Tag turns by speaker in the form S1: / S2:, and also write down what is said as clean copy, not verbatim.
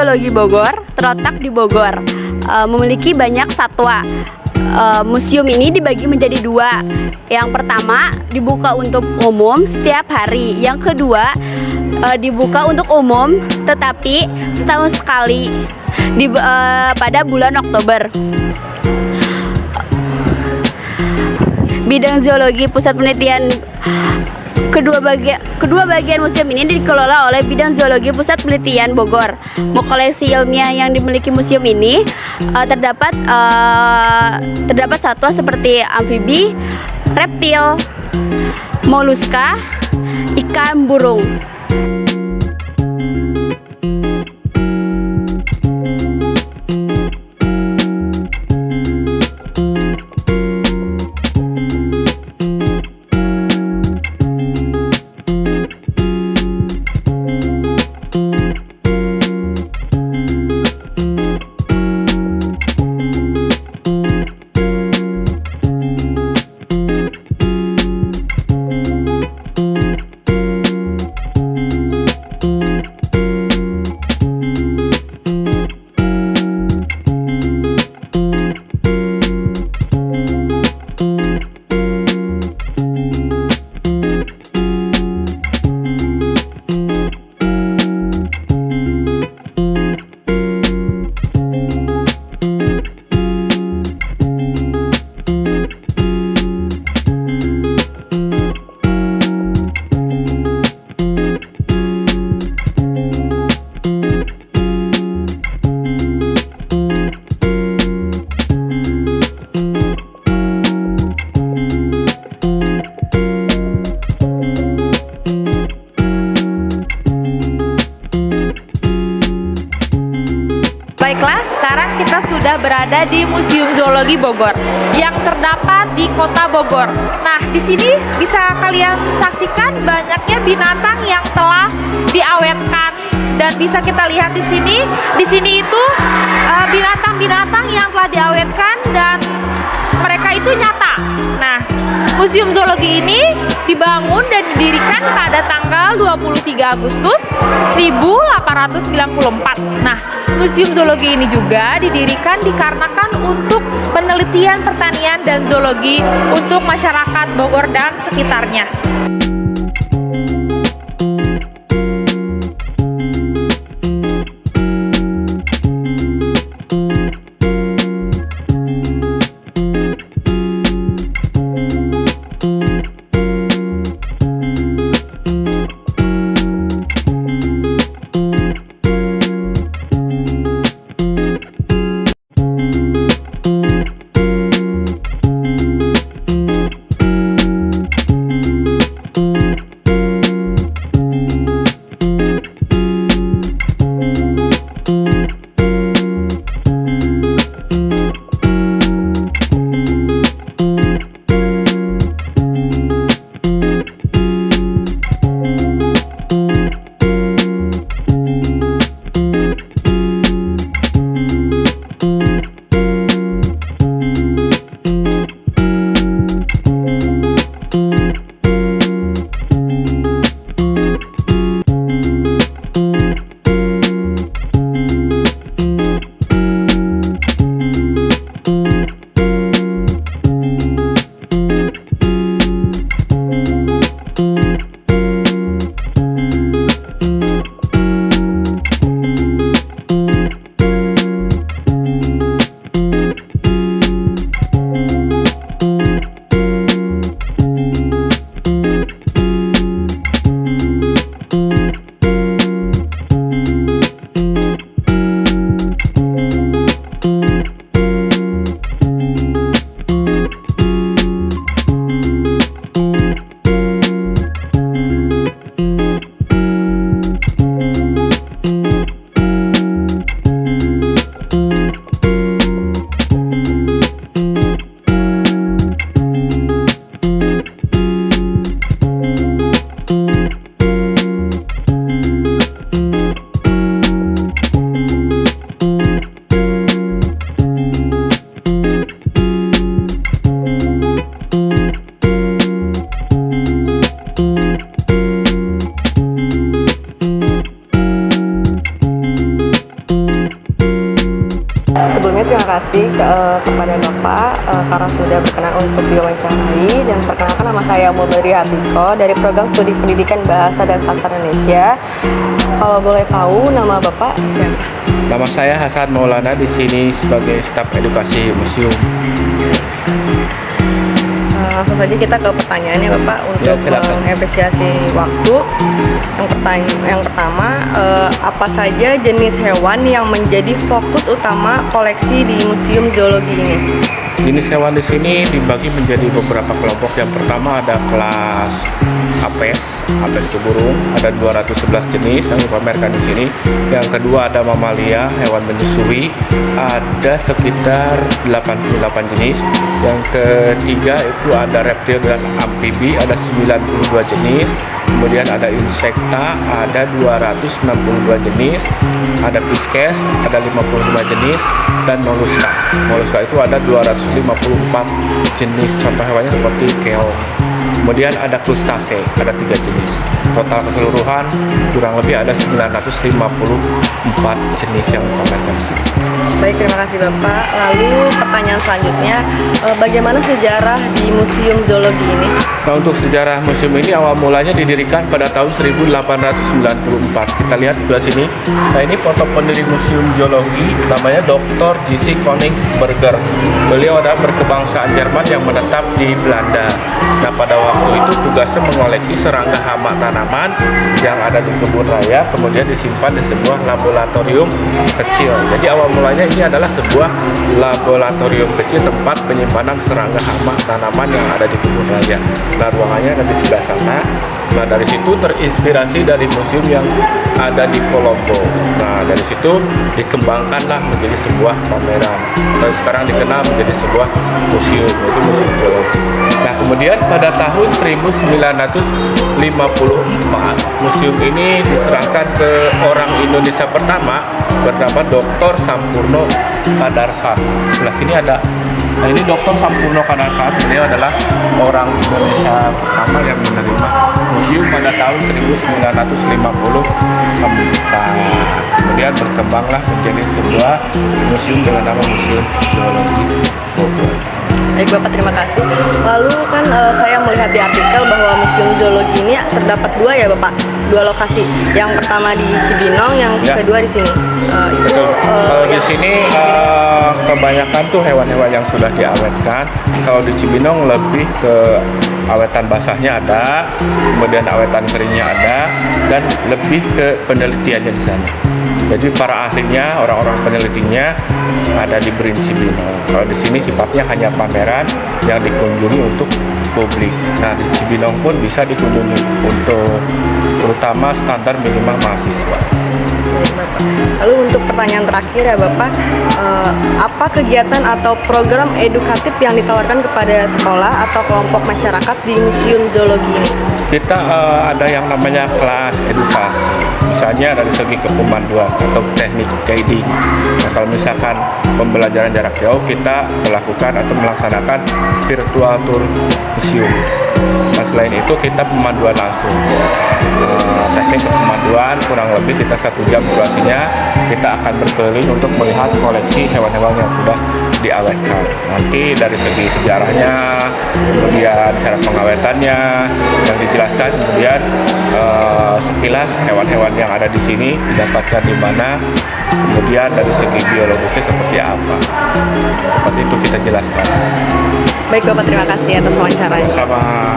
S1: Zoologi Bogor terletak di Bogor, memiliki banyak satwa. Museum ini dibagi menjadi dua. Yang pertama dibuka untuk umum setiap hari. Yang kedua dibuka untuk umum tetapi setahun sekali pada bulan Oktober. Bidang zoologi pusat penelitian kedua bagian museum ini dikelola oleh Bidang Zoologi Pusat Penelitian Bogor. Koleksi ilmiah yang dimiliki museum ini terdapat satwa seperti amfibi, reptil, moluska, ikan, burung.
S2: Baiklah, sekarang kita sudah berada di Museum Zoologi Bogor yang terdapat di Kota Bogor. Nah, di sini bisa kalian saksikan banyaknya binatang yang telah diawetkan dan bisa kita lihat di sini. Di sini itu binatang-binatang yang telah diawetkan dan mereka itu nyata. Nah, Museum Zoologi ini dibangun dan didirikan pada tanggal 23 Agustus 1894. Nah, Museum Zoologi ini juga didirikan dikarenakan untuk penelitian pertanian dan zoologi untuk masyarakat Bogor dan sekitarnya.
S3: kepada Bapak karena sudah berkenan untuk diwawancarai, dan perkenalkan nama saya Mulbari Hatiko dari Program Studi Pendidikan Bahasa dan Sastra Indonesia. Kalau boleh tahu nama Bapak siapa?
S4: Nama saya Hasan Maulana, di sini sebagai staf edukasi museum.
S3: Langsung saja kita ke pertanyaannya Bapak untuk
S4: silakan.
S3: mengapresiasi waktu. Yang pertama, apa saja jenis hewan yang menjadi fokus utama koleksi di Museum Zoologi ini?
S4: Jenis hewan di sini dibagi menjadi beberapa kelompok. Yang pertama ada kelas apes itu burung, ada 211 jenis yang dipamerkan di sini. Yang kedua ada mamalia, hewan menyusui, ada sekitar 88 jenis. Yang ketiga itu ada reptil dan amfibi, ada 92 jenis. Kemudian ada insekta, ada 262 jenis. Ada pisces, ada 55 jenis, dan moluska. Moluska itu ada 254 jenis. Contoh hewannya seperti keong. Kemudian ada krustase, ada 3 jenis. Total keseluruhan kurang lebih ada 954 jenis yang dipamerkan di sini.
S3: Baik, terima kasih Bapak. Lalu pertanyaan selanjutnya, bagaimana sejarah di Museum Zoologi ini?
S4: Nah, untuk sejarah museum ini awal mulanya didirikan pada tahun 1894. Kita lihat sebelah sini. Nah, ini foto pendiri Museum Zoologi, namanya Dr. J.C. Koningsberger. Beliau adalah berkebangsaan Jerman yang menetap di Belanda. Nah, pada waktu itu tugasnya mengoleksi serangga hama tanaman yang ada di kebun raya, kemudian disimpan di sebuah laboratorium kecil. Jadi awal mulanya ini adalah sebuah laboratorium kecil, tempat penyimpanan serangga hama tanaman yang ada di kebun raya. Nah, ruangannya ada di sebelah sana. Nah, dari situ terinspirasi dari museum yang ada di Kolombo. Nah, dari situ dikembangkanlah menjadi sebuah pameran. Dan sekarang dikenal menjadi sebuah museum, yaitu Museum Zoologi. Nah, kemudian pada tahun 1954, museum ini diserahkan ke orang Indonesia pertama bernama Dr. Sampurno Kadarsat. Sebelah sini ada. Nah, ini Dr. Sampurno Kadarsat. Beliau adalah orang Indonesia pertama yang menerima museum pada tahun 1950. Nah, kemudian berkembanglah menjadi sebuah museum dengan nama Museum Zoologi Bogor.
S3: Baik Bapak, terima kasih. Lalu kan saya melihat di artikel bahwa Museum Zoologi ini terdapat 2 ya Bapak, 2 lokasi. Yang pertama di Cibinong, yang kedua di sini.
S4: Betul. Kalau di sini kebanyakan tuh hewan-hewan yang sudah diawetkan. Kalau di Cibinong lebih ke awetan basahnya ada, kemudian awetan keringnya ada, dan lebih ke penelitiannya di sana. Jadi para ahlinya, orang-orang penelitinya ada di Brin Cibinong. Kalau di sini sifatnya hanya pameran yang dikunjungi untuk publik. Nah, di Cibinong pun bisa dikunjungi untuk terutama standar minimal mahasiswa.
S3: Lalu untuk pertanyaan terakhir ya Bapak, apa kegiatan atau program edukatif yang ditawarkan kepada sekolah atau kelompok masyarakat di Museum Zoologi ini?
S4: Kita ada yang namanya kelas edukasi, misalnya dari segi kepemanduan atau teknik guiding. Nah, kalau misalkan pembelajaran jarak jauh, kita melakukan atau melaksanakan virtual tour museum. Nah, selain itu kita pemanduan langsung. Teknik pemanduan kurang lebih kita 1 jam durasinya. Kita akan berkeliling untuk melihat koleksi hewan-hewan yang sudah diawetkan. Nanti dari segi sejarahnya, kemudian cara pengawetannya yang dijelaskan, kemudian sekilas hewan-hewan yang ada di sini didapatkan di mana, kemudian dari segi biologisnya seperti apa. Seperti itu kita jelaskan.
S3: Baik Bapak, terima kasih atas wawancaranya.
S4: Sama.